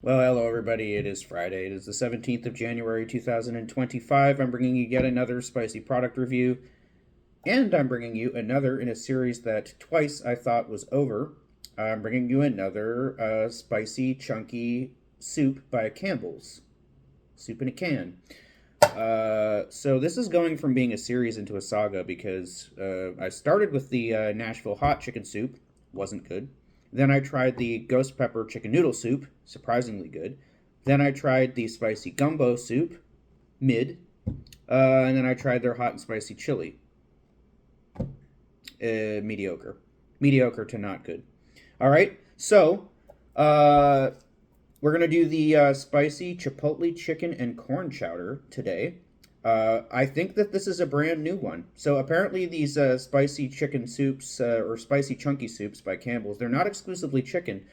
Well, hello everybody. It is Friday. It is the 17th of January 2025. I'm bringing you yet another spicy product review, and I'm bringing you another in a series that twice I thought was over. I'm bringing you another spicy, chunky soup by Campbell's. Soup in a can. So this is going from being a series into a saga because I started with the Nashville hot chicken soup, wasn't good. Then I tried the ghost pepper chicken noodle soup, surprisingly good. Then I tried the spicy gumbo soup, mid. And then I tried their hot and spicy chili, mediocre. Mediocre to not good. All right, so we're going to do the spicy chipotle chicken and corn chowder today. I think that this is a brand new one. So apparently these spicy chicken soups or spicy chunky soups by Campbell's, they're not exclusively chicken.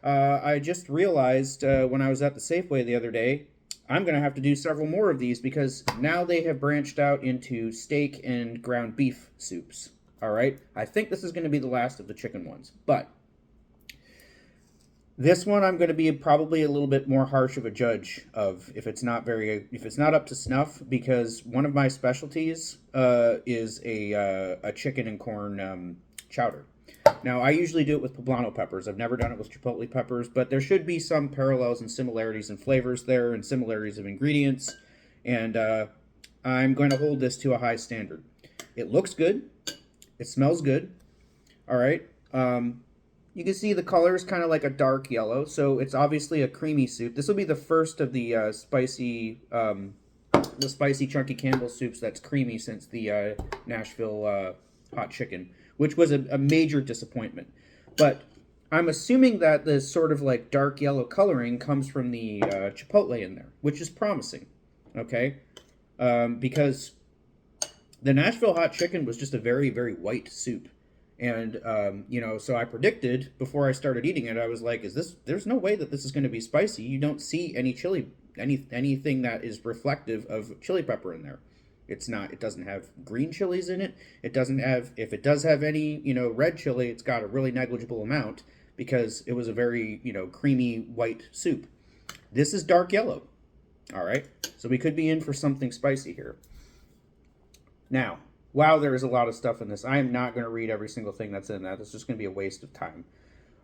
I just realized when I was at the Safeway the other day, I'm going to have to do several more of these because now they have branched out into steak and ground beef soups. All right? I think this is going to be the last of the chicken ones. But this one I'm going to be probably a little bit more harsh of a judge of if it's not up to snuff, because one of my specialties is a chicken and corn chowder. Now I usually do it with poblano peppers. I've never done it with chipotle peppers, but there should be some parallels and similarities in flavors there and similarities of ingredients, and I'm going to hold this to a high standard. It looks good. It smells good. All right. You can see the color is kind of like a dark yellow, so it's obviously a creamy soup. This will be the first of the spicy chunky Campbell's soups that's creamy since the Nashville hot chicken, which was a major disappointment. But I'm assuming that this sort of like dark yellow coloring comes from the chipotle in there, which is promising. Okay, because the Nashville hot chicken was just a very, very white soup. And, so I predicted before I started eating it, I was like, there's no way that this is going to be spicy. You don't see any chili, anything that is reflective of chili pepper in there. It's not, it doesn't have green chilies in it. It doesn't have, if it does have any, red chili, it's got a really negligible amount because it was a very, creamy white soup. This is dark yellow. All right. So we could be in for something spicy here. Now, wow, there is a lot of stuff in this. I am not going to read every single thing that's in that. It's just going to be a waste of time.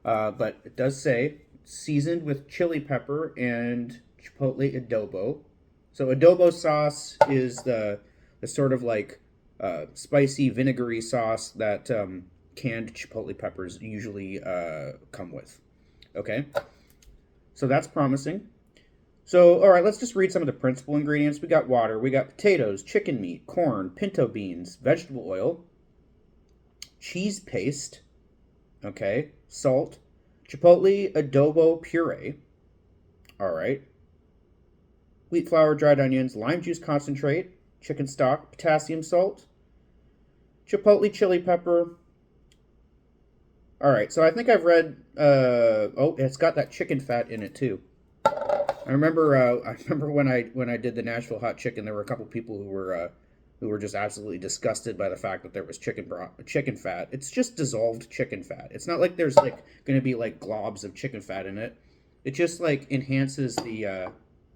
But it does say seasoned with chili pepper and chipotle adobo. So adobo sauce is the sort of like spicy vinegary sauce that canned chipotle peppers usually come with. Okay, so that's promising. So, all right, let's just read some of the principal ingredients. We got water, we got potatoes, chicken meat, corn, pinto beans, vegetable oil, cheese paste, okay, salt, chipotle adobo puree, all right, wheat flour, dried onions, lime juice concentrate, chicken stock, potassium salt, chipotle chili pepper. All right, so I think I've read, it's got that chicken fat in it too. I remember when I did the Nashville hot chicken, there were a couple people who were just absolutely disgusted by the fact that there was chicken fat. It's just dissolved chicken fat. It's not like there's like going to be like globs of chicken fat in it. It just like enhances the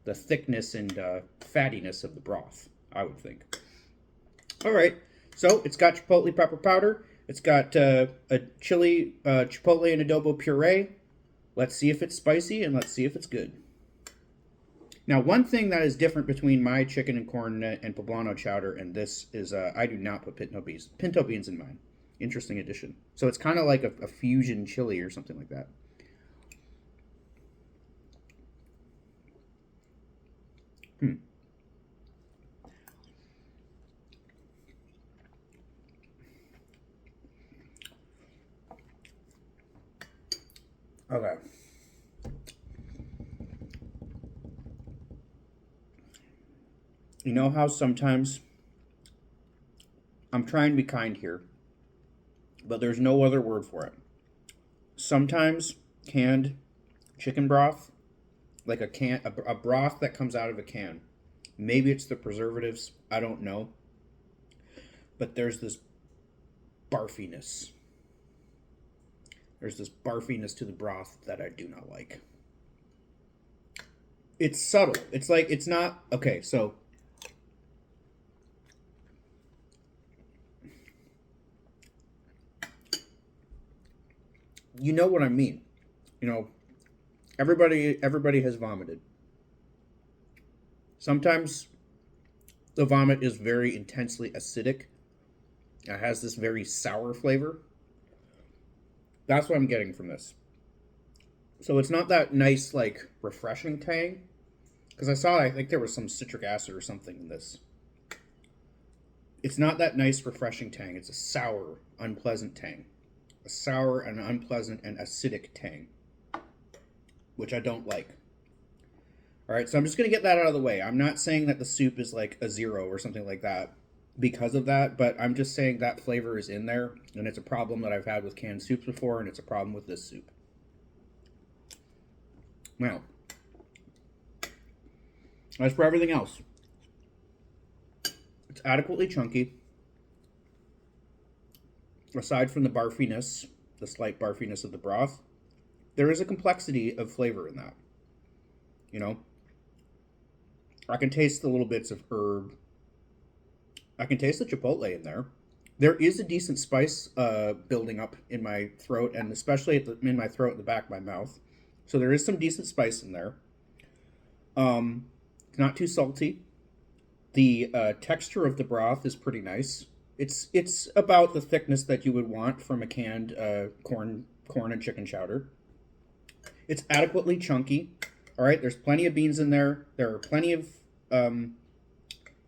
thickness and fattiness of the broth, I would think. All right, so it's got chipotle pepper powder. It's got a chili, chipotle and adobo puree. Let's see if it's spicy and let's see if it's good. Now, one thing that is different between my chicken and corn and poblano chowder and this is I do not put pinto beans in mine. Interesting addition. So it's kind of like a fusion chili or something like that. Okay. You know how sometimes I'm trying to be kind here, but there's no other word for it. Sometimes canned chicken broth, like a broth that comes out of a can. Maybe it's the preservatives, I don't know. But there's this barfiness. There's this barfiness to the broth that I do not like. It's subtle. It's like, it's not, okay, so you know what I mean. You know, everybody has vomited. Sometimes the vomit is very intensely acidic. It has this very sour flavor. That's what I'm getting from this. So it's not that nice, like, refreshing tang. Because I think there was some citric acid or something in this. It's not that nice, refreshing tang. It's a sour, unpleasant tang. A sour and unpleasant and acidic tang. Which I don't like. Alright, so I'm just going to get that out of the way. I'm not saying that the soup is like a 0 or something like that because of that, but I'm just saying that flavor is in there, and it's a problem that I've had with canned soups before, and it's a problem with this soup. Now, as for everything else, it's adequately chunky. Aside from the barfiness, the slight barfiness of the broth, there is a complexity of flavor in that. You know, I can taste the little bits of herb. I can taste the chipotle in there. There is a decent spice building up in my throat, and especially in my throat and the back of my mouth. So there is some decent spice in there. It's not too salty. The texture of the broth is pretty nice. It's about the thickness that you would want from a canned corn and chicken chowder. It's adequately chunky. All right, there's plenty of beans in there. There are plenty of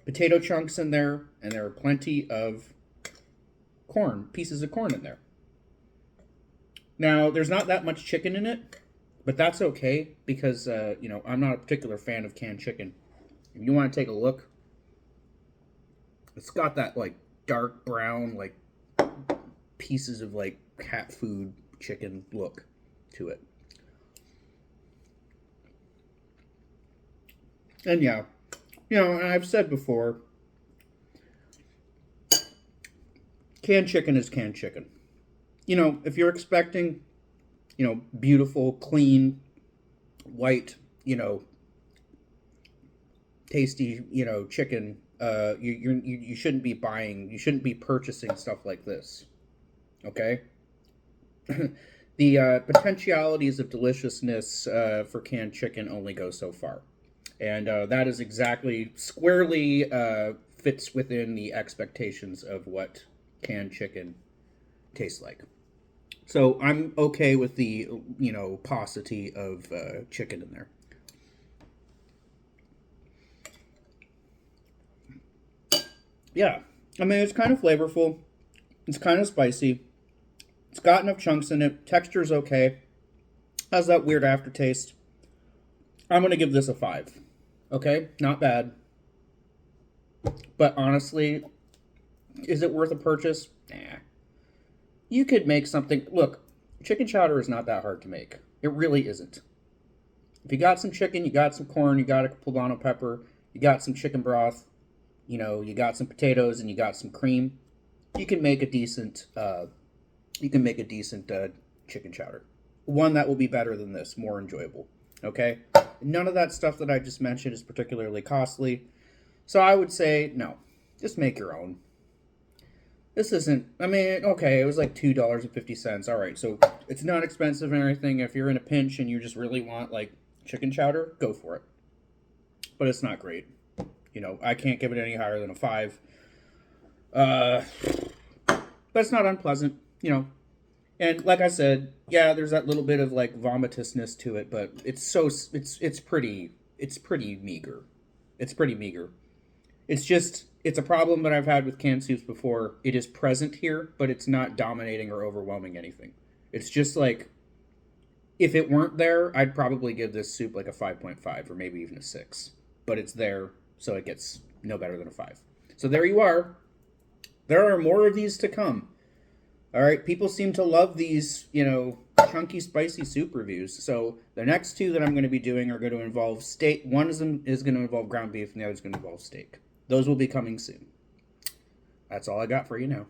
potato chunks in there, and there are plenty of pieces of corn in there. Now, there's not that much chicken in it, but that's okay because, I'm not a particular fan of canned chicken. If you want to take a look, it's got that, like, dark brown, like, pieces of, like, cat food chicken look to it. And yeah, and I've said before, canned chicken is canned chicken. If you're expecting, beautiful, clean, white, tasty, chicken, you shouldn't be purchasing stuff like this. Okay? The potentialities of deliciousness for canned chicken only go so far. And that is exactly squarely fits within the expectations of what canned chicken tastes like. So I'm okay with the, paucity of chicken in there. Yeah, I mean, it's kind of flavorful. It's kind of spicy. It's got enough chunks in it. Texture's okay. Has that weird aftertaste. I'm going to give this a 5. Okay, not bad. But honestly, is it worth a purchase? Nah. You could make something. Look, chicken chowder is not that hard to make. It really isn't. If you got some chicken, you got some corn, you got a poblano pepper, you got some chicken broth, you got some potatoes, and you got some cream, you can make a decent. Chicken chowder. One that will be better than this, more enjoyable. Okay? None of that stuff that I just mentioned is particularly costly. So I would say, no. Just make your own. This isn't, okay, it was like $2.50. All right, so it's not expensive and everything. If you're in a pinch and you just really want, like, chicken chowder, go for it. But it's not great. I can't give it any higher than a 5. But it's not unpleasant, And like I said, yeah, there's that little bit of like vomitousness to it, but it's pretty meager. It's pretty meager. It's a problem that I've had with canned soups before. It is present here, but it's not dominating or overwhelming anything. It's just like, if it weren't there, I'd probably give this soup like a 5.5 or maybe even a 6. But it's there, so it gets no better than a 5. So there you are. There are more of these to come. All right, people seem to love these, chunky, spicy soup reviews. So the next 2 that I'm going to be doing are going to involve steak. One of them is going to involve ground beef, and the other is going to involve steak. Those will be coming soon. That's all I got for you now.